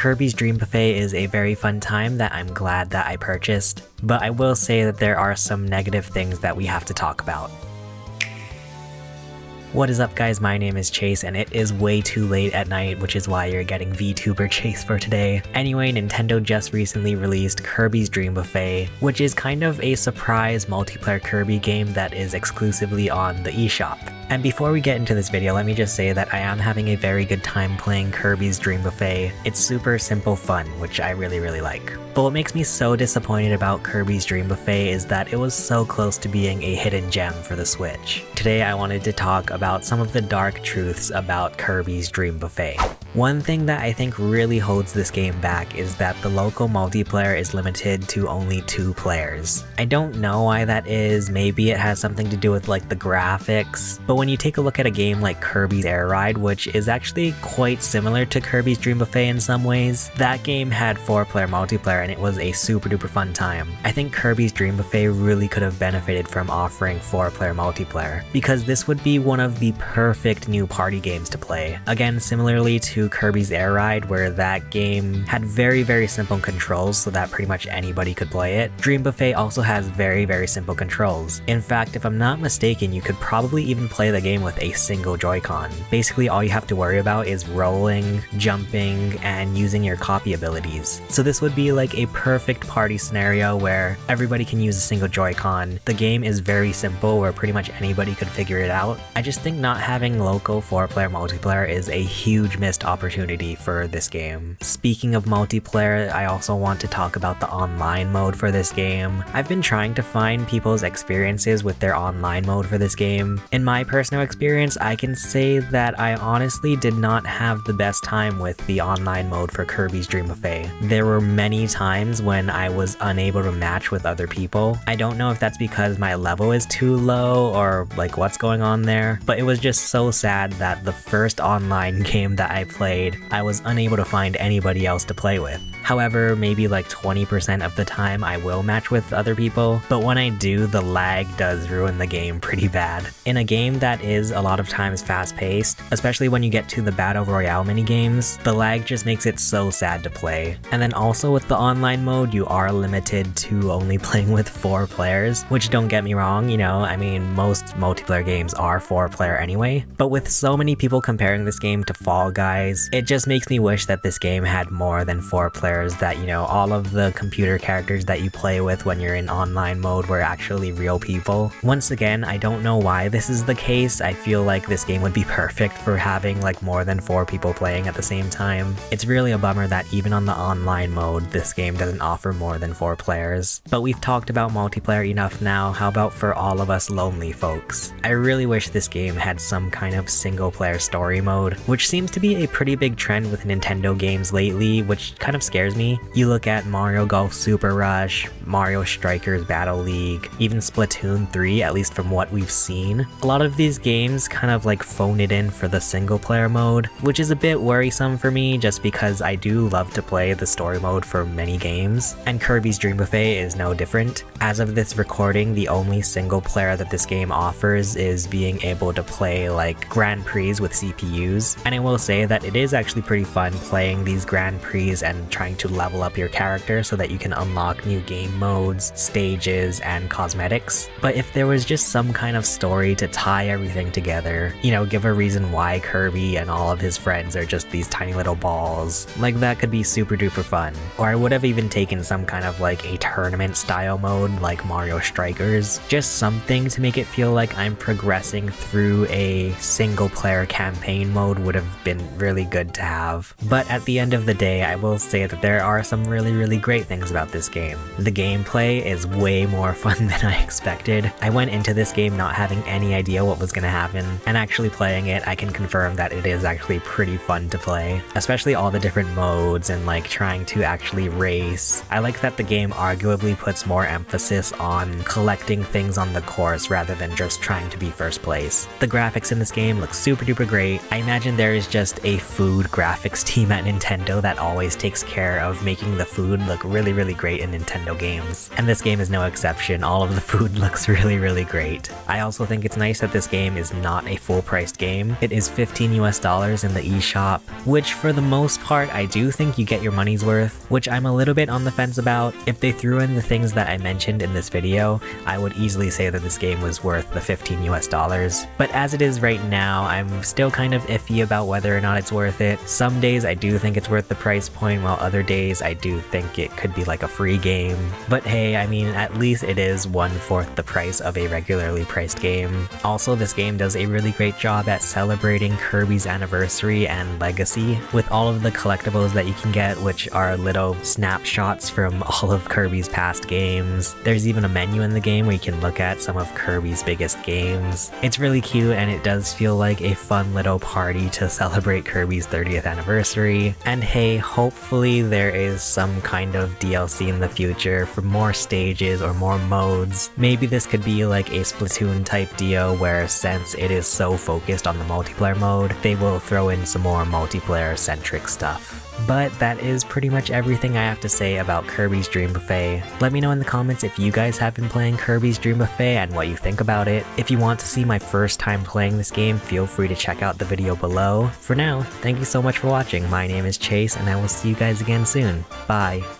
Kirby's Dream Buffet is a very fun time that I'm glad that I purchased, but I will say that there are some negative things that we have to talk about. What is up guys, my name is Chase and it is way too late at night, which is why you're getting VTuber Chase for today. Anyway, Nintendo just recently released Kirby's Dream Buffet, which is kind of a surprise multiplayer Kirby game that is exclusively on the eShop. And before we get into this video, let me just say that I am having a very good time playing Kirby's Dream Buffet. It's super simple fun, which I really like. But what makes me so disappointed about Kirby's Dream Buffet is that it was so close to being a hidden gem for the Switch. Today I wanted to talk about some of the dark truths about Kirby's Dream Buffet. One thing that I think really holds this game back is that the local multiplayer is limited to only 2 players. I don't know why that is, maybe it has something to do with like the graphics, but when you take a look at a game like Kirby's Air Ride, which is actually quite similar to Kirby's Dream Buffet in some ways, that game had 4-player multiplayer and it was a super duper fun time. I think Kirby's Dream Buffet really could have benefited from offering 4-player multiplayer, because this would be one of the perfect new party games to play. Again, similarly to Kirby's Air Ride, where that game had very simple controls so that pretty much anybody could play it, Dream Buffet also has very simple controls. In fact, if I'm not mistaken, you could probably even play the game with a single Joy-Con. Basically all you have to worry about is rolling, jumping, and using your copy abilities. So this would be like a perfect party scenario where everybody can use a single Joy-Con. The game is very simple where pretty much anybody could figure it out. I just think not having local 4-player multiplayer is a huge missed opportunity for this game. Speaking of multiplayer, I also want to talk about the online mode for this game. I've been trying to find people's experiences with their online mode for this game. In my personal experience, I can say that I honestly did not have the best time with the online mode for Kirby's Dream Buffet. There were many times when I was unable to match with other people. I don't know if that's because my level is too low or like what's going on there, but it was just so sad that the first online game that I played, I was unable to find anybody else to play with. However, maybe like 20% of the time I will match with other people, but when I do, the lag does ruin the game pretty bad. In a game that is a lot of times fast-paced, especially when you get to the Battle Royale minigames, the lag just makes it so sad to play. And then also with the online mode, you are limited to only playing with 4 players, which don't get me wrong, you know, I mean most multiplayer games are 4-player anyway, but with so many people comparing this game to Fall Guys, it just makes me wish that this game had more than 4 players, that, you know, all of the computer characters that you play with when you're in online mode were actually real people. Once again, I don't know why this is the case. I feel like this game would be perfect for having like more than 4 people playing at the same time. It's really a bummer that even on the online mode, this game doesn't offer more than 4 players. But we've talked about multiplayer enough now, how about for all of us lonely folks? I really wish this game had some kind of single player story mode, which seems to be a pretty big trend with Nintendo games lately, which kind of scares me. You look at Mario Golf Super Rush, Mario Strikers Battle League, even Splatoon 3, at least from what we've seen. A lot of these games kind of like phone it in for the single player mode, which is a bit worrisome for me just because I do love to play the story mode for many games, and Kirby's Dream Buffet is no different. As of this recording, the only single player that this game offers is being able to play like Grand Prix with CPUs, and I will say that it is actually pretty fun playing these Grand Prix and trying to level up your character so that you can unlock new game modes, stages, and cosmetics. But if there was just some kind of story to tie everything together, you know, give a reason why Kirby and all of his friends are just these tiny little balls, like that could be super duper fun. Or I would have even taken some kind of like a tournament style mode like Mario Strikers, just something to make it feel like I'm progressing through a single player campaign mode would have been really good to have. But at the end of the day, I will say that there are some really great things about this game. The gameplay is way more fun than I expected. I went into this game not having any idea what was gonna happen, and actually playing it, I can confirm that it is actually pretty fun to play, especially all the different modes and like trying to actually race. I like that the game arguably puts more emphasis on collecting things on the course rather than just trying to be first place. The graphics in this game look super duper great. I imagine there is just a food graphics team at Nintendo that always takes care of making the food look really great in Nintendo games. And this game is no exception, all of the food looks really great. I also think it's nice that this game is not a full-priced game. It is $15 US in the eShop, which for the most part I do think you get your money's worth, which I'm a little bit on the fence about. If they threw in the things that I mentioned in this video, I would easily say that this game was worth the $15 US. But as it is right now, I'm still kind of iffy about whether or not it's worth it. Some days I do think it's worth the price point, while other days I do think it could be like a free game. But hey, I mean, at least it is 1/4 the price of a regularly priced game. Also, this game does a really great job at celebrating Kirby's anniversary and legacy with all of the collectibles that you can get, which are little snapshots from all of Kirby's past games. There's even a menu in the game where you can look at some of Kirby's biggest games. It's really cute, and it does feel like a fun little party to celebrate Kirby's 30th anniversary. And hey, hopefully there is some kind of DLC in the future for more stages or more modes. Maybe this could be like a Splatoon type deal where, since it is so focused on the multiplayer mode, they will throw in some more multiplayer centric stuff. But that is pretty much everything I have to say about Kirby's Dream Buffet. Let me know in the comments if you guys have been playing Kirby's Dream Buffet and what you think about it. If you want to see my first time playing this game, feel free to check out the video below. For now, thank you so much for watching. My name is Chase, and I will see you guys again soon. Bye!